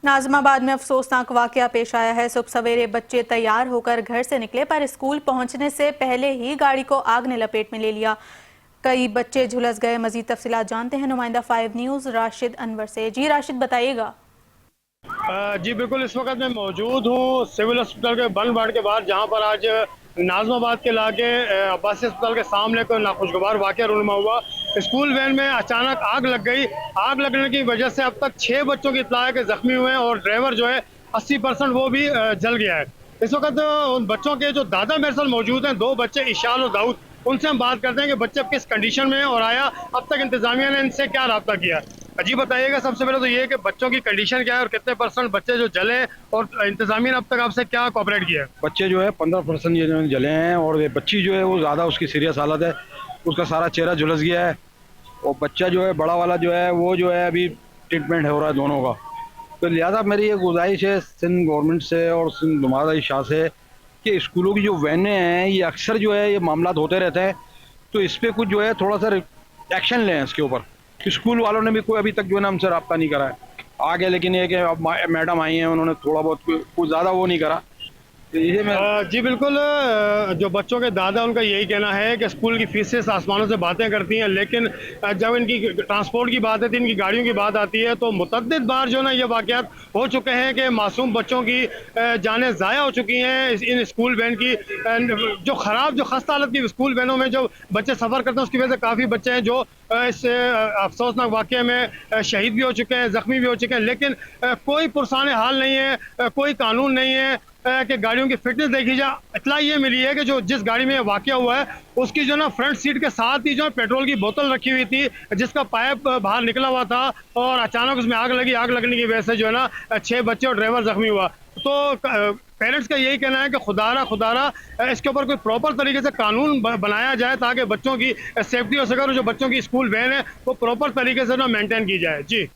नाज़िमाबाद में अफसोसनाक वाकया पेश आया है। सुबह सवेरे बच्चे तैयार होकर घर से निकले पर स्कूल पहुंचने से पहले ही गाड़ी को आग ने लपेट में ले लिया। कई बच्चे झुलस गए। मजीद तफसीलात जानते हैं नुमाइंदा 5 न्यूज़ राशिद अनवर से। जी राशिद, बताइएगा। जी बिल्कुल, इस वक्त मैं मौजूद हूँ सिविल अस्पताल के बंद वार्ड के बाहर, जहाँ पर आज नाज़िमाबाद के इलाके अब्बासी अस्पताल के सामने कोई नाखुशगवार वाकया रूनुमा हुआ। स्कूल वैन में अचानक आग लग गई। आग लगने की वजह से अब तक 6 बच्चों की इत्तला है कि जख्मी हुए हैं और ड्राइवर जो है 80% वो भी जल गया है। इस वक्त उन बच्चों के जो दादा मेरे साथ मौजूद हैं, 2 बच्चे इशान और दाऊद, उनसे हम बात करते हैं कि बच्चे किस कंडीशन में हैं और आया अब तक इंतजामिया ने इनसे क्या रब्ता किया। जी बताइएगा, सबसे पहले तो ये कि बच्चों की कंडीशन क्या है और कितने % बच्चे जो जले और इंतजामिया ने अब तक आपसे क्या कोऑपरेट किया है? बच्चे जो है 15% ये जो जले हैं और ये बच्ची जो है वो ज़्यादा उसकी सीरियस हालत है, उसका सारा चेहरा झुलस गया है। और बच्चा जो है बड़ा वाला जो है वो जो है अभी ट्रीटमेंट हो रहा है दोनों का। तो लिहाजा मेरी ये गुजारिश है सिंध गवर्नमेंट से और सिंध नुमाइंदा शाह से कि स्कूलों की जो वैनें हैं ये अक्सर जो है ये मामला होते रहते हैं, तो इस पर कुछ जो है थोड़ा सा एक्शन लें इसके ऊपर। स्कूल वालों ने भी कोई अभी तक जो है ना हमसे रब्ता नहीं करा है। आगे लेकिन ये कि अब मैडम आई हैं, उन्होंने थोड़ा बहुत कुछ ज़्यादा वो नहीं करा। तो ये जी बिल्कुल, जो बच्चों के दादा उनका यही कहना है कि स्कूल की फीसेस आसमानों से बातें करती हैं, लेकिन जब इनकी ट्रांसपोर्ट की बात आती है, इनकी गाड़ियों की बात आती है, तो मुतअद्दिद बार जो ना ये वाक़यात हो चुके हैं कि मासूम बच्चों की जानें ज़ाया हो चुकी हैं इन स्कूल वैन की। जो ख़राब जो खस्ता हालत की स्कूल वैनों में जो बच्चे सफ़र करते हैं, उसकी वजह से काफ़ी बच्चे हैं जो इस अफसोसनाक वाक़े में शहीद भी हो चुके हैं, ज़ख्मी भी हो चुके हैं। लेकिन कोई पुरसाने हाल नहीं है, कोई कानून नहीं है कि गाड़ियों की फिटनेस देखी जाए। इतला ये मिली है कि जो जिस गाड़ी में वाक़या हुआ है उसकी जो ना फ्रंट सीट के साथ ही जो पेट्रोल की बोतल रखी हुई थी, जिसका पाइप बाहर निकला हुआ था और अचानक उसमें आग लगी। आग लगने की वजह से जो है ना 6 बच्चे और ड्राइवर जख्मी हुआ। तो पेरेंट्स का यही कहना है कि खुदारा इसके ऊपर कोई प्रॉपर तरीके से कानून बनाया जाए ताकि बच्चों की सेफ्टी हो सके और जो बच्चों की स्कूल वैन है वो प्रॉपर तरीके से ना मेंटेन की जाए। जी।